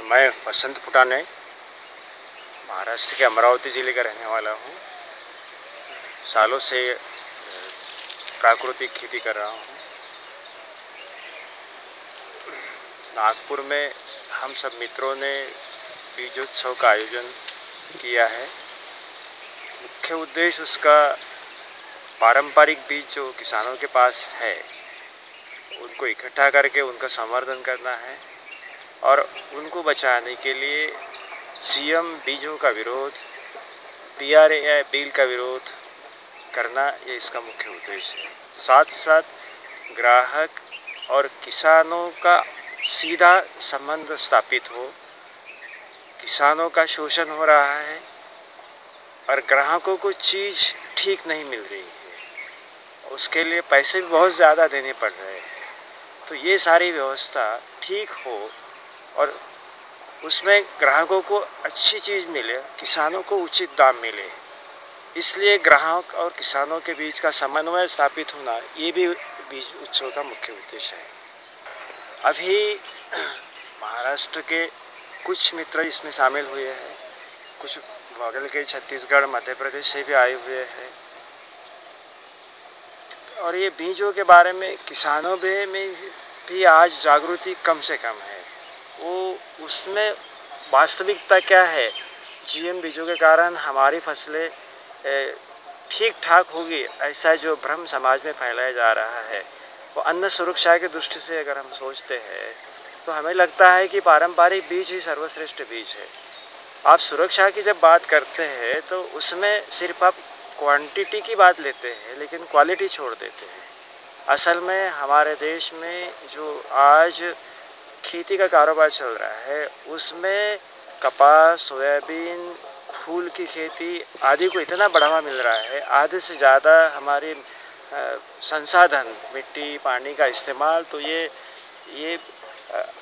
मैं वसंत फुटाने महाराष्ट्र के अमरावती ज़िले का रहने वाला हूँ। सालों से प्राकृतिक खेती कर रहा हूँ। नागपुर में हम सब मित्रों ने बीजोत्सव का आयोजन किया है। मुख्य उद्देश्य उसका पारंपरिक बीज जो किसानों के पास है उनको इकट्ठा करके उनका संवर्धन करना है और उनको बचाने के लिए जीएम बीजों का विरोध, बीआरए बिल का विरोध करना, ये इसका मुख्य उद्देश्य है। साथ साथ ग्राहक और किसानों का सीधा संबंध स्थापित हो। किसानों का शोषण हो रहा है और ग्राहकों को चीज़ ठीक नहीं मिल रही है, उसके लिए पैसे भी बहुत ज़्यादा देने पड़ रहे हैं। तो ये सारी व्यवस्था ठीक हो और उसमें ग्राहकों को अच्छी चीज़ मिले, किसानों को उचित दाम मिले, इसलिए ग्राहक और किसानों के बीच का समन्वय स्थापित होना, ये भी बीज उत्सव का मुख्य उद्देश्य है। अभी महाराष्ट्र के कुछ मित्र इसमें शामिल हुए हैं, कुछ बगल के छत्तीसगढ़, मध्य प्रदेश से भी आए हुए हैं और ये बीजों के बारे में किसानों में भी आज जागृति कम से कम है। वो उसमें वास्तविकता क्या है, जीएम बीजों के कारण हमारी फसलें ठीक ठाक होगी, ऐसा जो भ्रम समाज में फैलाया जा रहा है, वो अन्न सुरक्षा की दृष्टि से अगर हम सोचते हैं तो हमें लगता है कि पारंपरिक बीज ही सर्वश्रेष्ठ बीज है। आप सुरक्षा की जब बात करते हैं तो उसमें सिर्फ आप क्वांटिटी की बात लेते हैं लेकिन क्वालिटी छोड़ देते हैं। असल में हमारे देश में जो आज खेती का कारोबार चल रहा है उसमें कपास, सोयाबीन, फूल की खेती आदि को इतना बढ़ावा मिल रहा है, आधे से ज़्यादा हमारे संसाधन, मिट्टी, पानी का इस्तेमाल, तो ये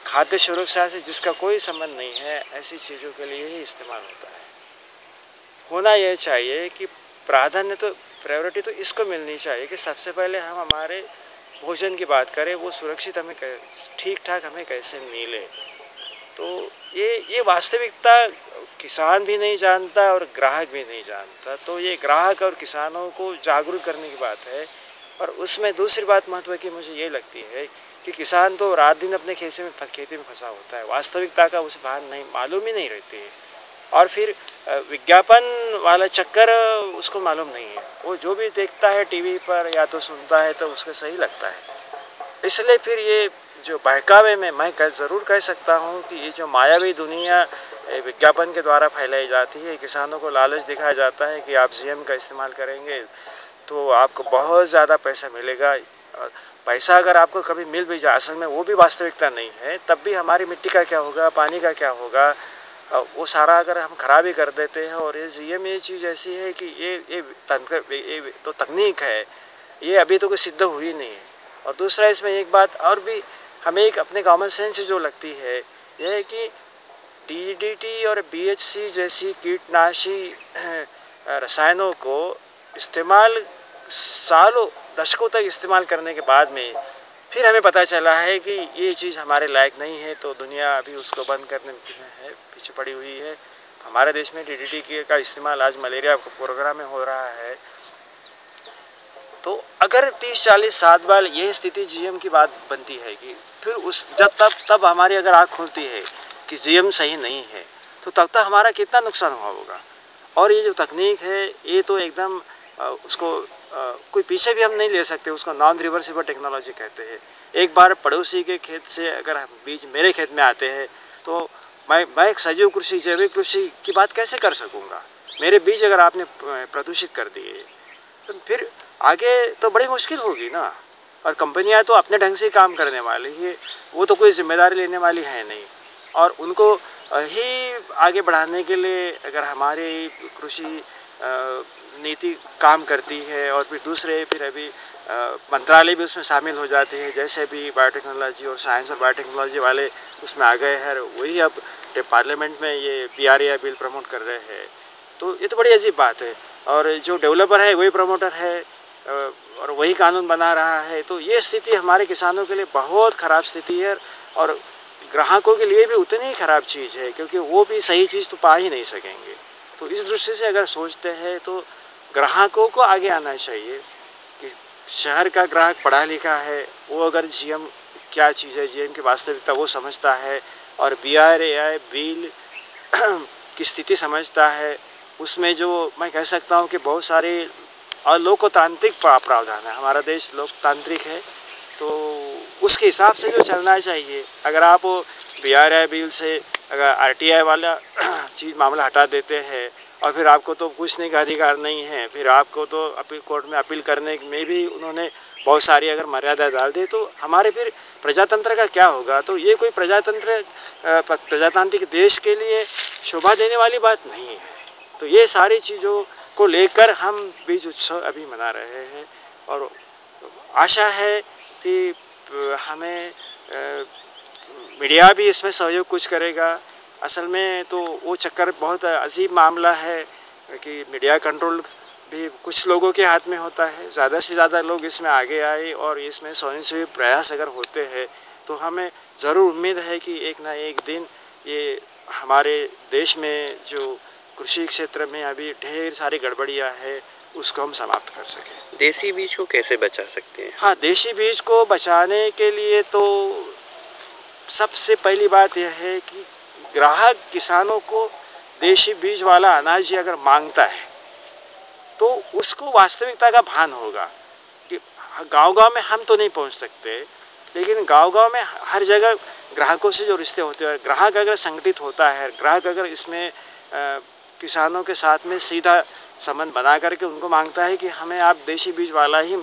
खाद्य सुरक्षा से जिसका कोई संबंध नहीं है, ऐसी चीज़ों के लिए ही इस्तेमाल होता है। होना यह चाहिए कि प्रायोरिटी तो इसको मिलनी चाहिए कि सबसे पहले हम हमारे भोजन की बात करें, वो सुरक्षित हमें ठीक ठाक हमें कैसे मिले। तो ये वास्तविकता किसान भी नहीं जानता और ग्राहक भी नहीं जानता। तो ये ग्राहक और किसानों को जागरूक करने की बात है। और उसमें दूसरी बात महत्व की मुझे ये लगती है कि किसान तो रात दिन अपने खेती में फंसा होता है, वास्तविकता का उसे भान नहीं मालूम ही नहीं रहती है और फिर विज्ञापन वाला चक्कर उसको मालूम नहीं है। वो जो भी देखता है टीवी पर या तो सुनता है तो उसको सही लगता है। इसलिए फिर ये जो बहकावे में मैं ज़रूर कह सकता हूँ कि ये जो मायावी दुनिया विज्ञापन के द्वारा फैलाई जाती है, किसानों को लालच दिखाया जाता है कि आप जीएम का इस्तेमाल करेंगे तो आपको बहुत ज़्यादा पैसा मिलेगा। पैसा अगर आपको कभी मिल भी जाए, असल में वो भी वास्तविकता नहीं है, तब भी हमारी मिट्टी का क्या होगा, पानी का क्या होगा, वो सारा अगर हम खराब ही कर देते हैं। और ये जीएम ये चीज़ ऐसी है कि ये तो तकनीक है, ये अभी तो कोई सिद्ध हुई नहीं है। और दूसरा इसमें एक बात और भी हमें एक अपने कॉमन सेंस से जो लगती है, यह है कि डीडीटी और बीएचसी जैसी कीटनाशी रसायनों को इस्तेमाल सालों दशकों तक इस्तेमाल करने के बाद में फिर हमें पता चला है कि ये चीज़ हमारे लायक नहीं है, तो दुनिया अभी उसको बंद करने में है पीछे पड़ी हुई है। हमारे देश में डीडीटी का इस्तेमाल आज मलेरिया प्रोग्राम में हो रहा है। तो अगर 30-40 साल बाद ये स्थिति जीएम की बात बनती है कि फिर तब हमारी अगर आँख खुलती है कि जीएम सही नहीं है, तो तब तक हमारा कितना नुकसान हुआ होगा। और ये जो तकनीक है ये तो एकदम उसको कोई पीछे भी हम नहीं ले सकते, उसको नॉन रिवर्सिबल टेक्नोलॉजी कहते हैं। एक बार पड़ोसी के खेत से अगर बीज मेरे खेत में आते हैं तो मैं सजीव कृषि, जैविक कृषि की बात कैसे कर सकूँगा। मेरे बीज अगर आपने प्रदूषित कर दिए तो फिर आगे तो बड़ी मुश्किल होगी ना। और कंपनियां तो अपने ढंग से काम करने वाली है, वो तो कोई जिम्मेदारी लेने वाली है नहीं। और उनको ही आगे बढ़ाने के लिए अगर हमारी कृषि नीति काम करती है और फिर अभी मंत्रालय भी उसमें शामिल हो जाते हैं, जैसे भी बायोटेक्नोलॉजी और साइंस और बायोटेक्नोलॉजी वाले उसमें आ गए हैं, वही अब पार्लियामेंट में ये बीआरए बिल प्रमोट कर रहे हैं। तो ये तो बड़ी अजीब बात है। और जो डेवलपर है वही प्रमोटर है और वही कानून बना रहा है। तो ये स्थिति हमारे किसानों के लिए बहुत ख़राब स्थिति है। और ग्राहकों के लिए भी उतनी ही खराब चीज़ है, क्योंकि वो भी सही चीज़ तो पा ही नहीं सकेंगे। तो इस दृष्टि से अगर सोचते हैं तो ग्राहकों को आगे आना चाहिए कि शहर का ग्राहक पढ़ा लिखा है, वो अगर जीएम क्या चीज़ है, जीएम की वास्तविकता वो समझता है और बीआरएआई बिल की स्थिति समझता है, उसमें जो मैं कह सकता हूँ कि बहुत सारे अलोकतांत्रिक प्रावधान है। हमारा देश लोकतांत्रिक है, तो उसके हिसाब से जो चलना चाहिए। अगर आप बीआरआई बिल से अगर आरटीआई वाला चीज़ मामला हटा देते हैं और फिर आपको तो पूछने का अधिकार नहीं है, फिर आपको तो अपील कोर्ट में अपील करने में भी उन्होंने बहुत सारी अगर मर्यादा डाल दी, तो हमारे फिर प्रजातंत्र का क्या होगा। तो ये कोई प्रजातांत्रिक देश के लिए शोभा देने वाली बात नहीं है। तो ये सारी चीज़ों को लेकर हम बीज उत्सव अभी मना रहे हैं और आशा है कि हमें मीडिया भी इसमें सहयोग कुछ करेगा। असल में तो वो चक्कर बहुत अजीब मामला है कि मीडिया कंट्रोल भी कुछ लोगों के हाथ में होता है। ज़्यादा से ज़्यादा लोग इसमें आगे आए और इसमें स्वयंसेवी प्रयास अगर होते हैं तो हमें ज़रूर उम्मीद है कि एक ना एक दिन ये हमारे देश में जो कृषि क्षेत्र में अभी ढेर सारी गड़बड़ियाँ है उसको हम समाप्त कर सकें। देसी बीज को कैसे बचा सकते हैं? हाँ, देशी बीज को बचाने के लिए तो सबसे पहली बात यह है कि ग्राहक किसानों को देशी बीज वाला अनाज अगर मांगता है तो उसको वास्तविकता का भान होगा कि गांव-गांव में हम तो नहीं पहुंच सकते, लेकिन गांव-गांव में हर जगह ग्राहकों से जो रिश्ते होते हैं, ग्राहक अगर संगठित होता है, ग्राहक अगर इसमें किसानों के साथ में सीधा संबंध बना करके उनको मांगता है कि हमें आप देशी बीज वाला ही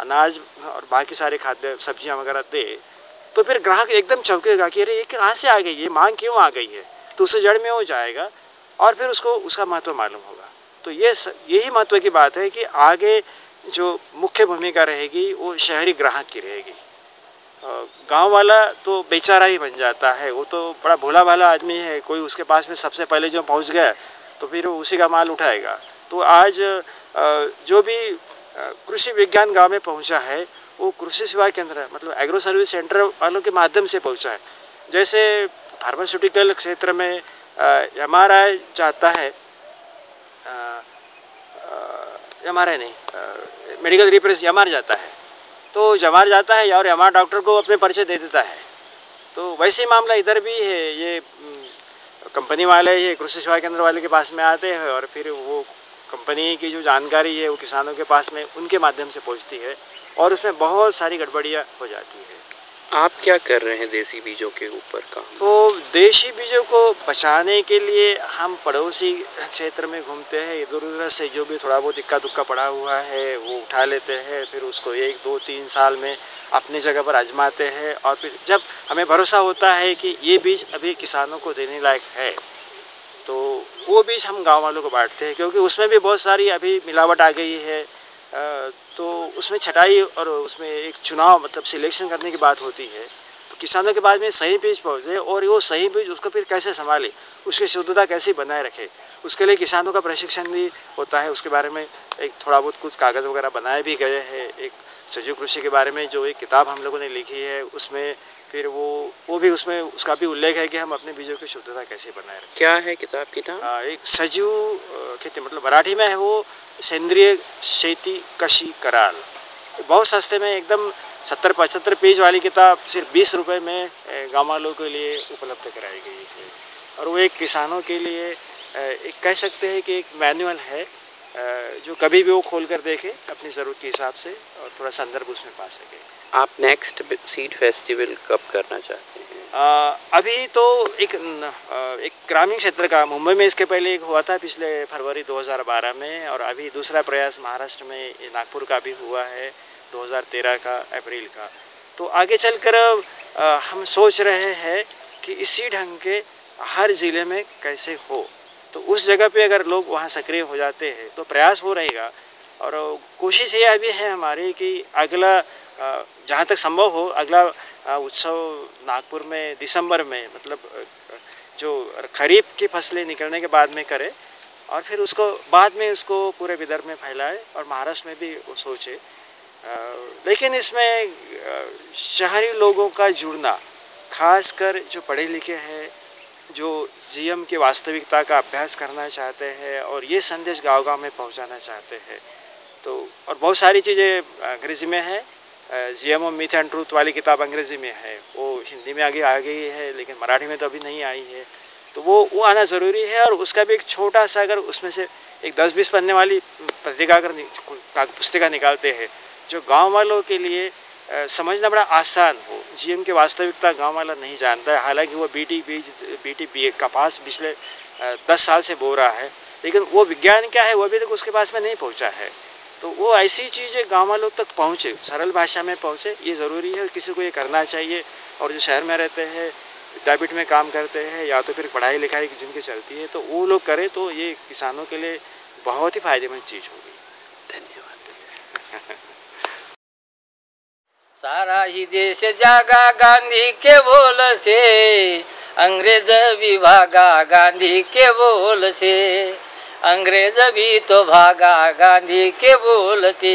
अनाज और बाकी सारे खाद्य सब्जियां वगैरह दे, तो फिर ग्राहक एकदम चौंकेगा कि अरे ये कहाँ से आ गई, ये मांग क्यों आ गई है। तो उसे जड़ में हो जाएगा और फिर उसको उसका महत्व मालूम होगा। तो यही महत्व की बात है कि आगे जो मुख्य भूमिका रहेगी वो शहरी ग्राहक की रहेगी। गांव वाला तो बेचारा ही बन जाता है, वो तो बड़ा भोला भाला आदमी है, कोई उसके पास में सबसे पहले जो पहुंच गया तो फिर वो उसी का माल उठाएगा। तो आज जो भी कृषि विज्ञान गांव में पहुंचा है वो कृषि सेवा केंद्र मतलब एग्रो सर्विस सेंटर वालों के माध्यम से पहुंचा है। जैसे फार्मास्यूटिकल क्षेत्र में एमआरआई चाहता है, एमआरआई नहीं, मेडिकल रिप्रेजेंटेटिव एमआर जाता है, तो जमार जाता है और एमआर डॉक्टर को अपने परिचय दे देता है। तो वैसे ही मामला इधर भी है, ये कंपनी वाले ये कृषि सेवा केंद्र वाले के पास में आते हैं और फिर वो कंपनी की जो जानकारी है वो किसानों के पास में उनके माध्यम से पहुंचती है और उसमें बहुत सारी गड़बड़ियाँ हो जाती है। आप क्या कर रहे हैं देसी बीजों के ऊपर काम? तो देशी बीजों को बचाने के लिए हम पड़ोसी क्षेत्र में घूमते हैं, इधर उधर से जो भी थोड़ा बहुत इक्का दुक्का पड़ा हुआ है वो उठा लेते हैं, फिर उसको 1, 2, 3 साल में अपनी जगह पर आजमाते हैं और फिर जब हमें भरोसा होता है कि ये बीज अभी किसानों को देने लायक है तो वो बीज हम गाँव वालों को बांटते हैं, क्योंकि उसमें भी बहुत सारी अभी मिलावट आ गई है। तो उसमें छटाई और उसमें एक चुनाव मतलब सिलेक्शन करने की बात होती है, तो किसानों के बाद में सही बीज पहुँचे और वो सही बीज उसको फिर कैसे संभाले, उसकी शुद्धता कैसे बनाए रखे, उसके लिए किसानों का प्रशिक्षण भी होता है। उसके बारे में एक थोड़ा बहुत कुछ कागज़ वगैरह बनाए भी गए हैं। एक सजीव कृषि के बारे में जो एक किताब हम लोगों ने लिखी है उसमें फिर वो भी उसमें उसका भी उल्लेख है कि हम अपने बीजों की शुद्धता कैसे बनाए रखें। क्या है किताब की नाम? एक सजीव खेती मतलब मराठी में है वो सेंद्रिय शेती कशी कराल। बहुत सस्ते में एकदम 70-75 पेज वाली किताब सिर्फ 20 रुपये में गाँव वालों के लिए उपलब्ध कराई गई है और वो एक किसानों के लिए एक कह सकते हैं कि एक मैनुअल है जो कभी भी वो खोल कर देखे अपनी ज़रूरत के हिसाब से और थोड़ा संदर्भ उसमें पा सके। आप नेक्स्ट सीड फेस्टिवल कब करना चाहते हैं? अभी तो एक ग्रामीण क्षेत्र का मुंबई में इसके पहले एक हुआ था पिछले फरवरी 2012 में और अभी दूसरा प्रयास महाराष्ट्र में नागपुर का भी हुआ है 2013 का अप्रैल का। तो आगे चलकर हम सोच रहे हैं कि इसी ढंग के हर ज़िले में कैसे हो, तो उस जगह पे अगर लोग वहाँ सक्रिय हो जाते हैं तो प्रयास हो रहेगा और कोशिश ये अभी है हमारी कि अगला जहाँ तक संभव हो अगला उत्सव नागपुर में दिसंबर में मतलब जो खरीफ की फसलें निकलने के बाद में करें और फिर उसको बाद में उसको पूरे विदर्भ में फैलाए और महाराष्ट्र में भी वो सोचे। लेकिन इसमें शहरी लोगों का जुड़ना खासकर जो पढ़े लिखे हैं, जो जीएम की वास्तविकता का अभ्यास करना चाहते हैं और ये संदेश गांव-गांव में पहुंचाना चाहते हैं। तो और बहुत सारी चीज़ें अंग्रेज़ी में है। GM of myth and truth वाली किताब अंग्रेज़ी में है, वो हिंदी में आगे आ गई है, लेकिन मराठी में तो अभी नहीं आई है। तो वो आना ज़रूरी है और उसका भी एक छोटा सा, अगर उसमें से एक 10-20 पन्ने वाली पत्रिका अगर पुस्तिका निकालते हैं जो गांव वालों के लिए समझना बड़ा आसान हो। जीएम की वास्तविकता गांव वाला नहीं जानता है, हालांकि वो बीटी कपास पिछले 10 साल से बो रहा है, लेकिन वो विज्ञान क्या है वो अभी तक उसके पास में नहीं पहुंचा है। तो वो ऐसी चीज़ें गाँव वालों तक पहुँचे, सरल भाषा में पहुँचे, ये ज़रूरी है और किसी को ये करना चाहिए। और जो शहर में रहते हैं, विद्यापीठ में काम करते हैं या तो फिर पढ़ाई लिखाई जिनकी चलती है, तो वो लोग करें तो ये किसानों के लिए बहुत ही फायदेमंद चीज़ होगी। धन्यवाद। सारा ही देश जागा गांधी के बोल से, अंग्रेज भी भागा गांधी के बोल से, अंग्रेज भी तो भागा गांधी के बोलते।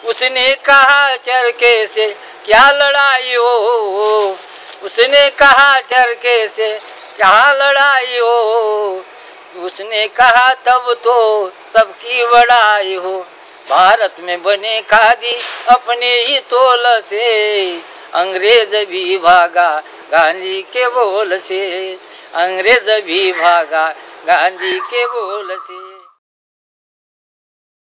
उसने कहा चरखे से क्या लड़ाई हो, उसने कहा चरखे से क्या लड़ाई हो, उसने कहा तब तो सबकी बड़ाई हो। भारत में बने खादी अपने ही तोल से, अंग्रेज भी भागा गांधी के बोल से, अंग्रेज भी भागा गांधी के बोल से।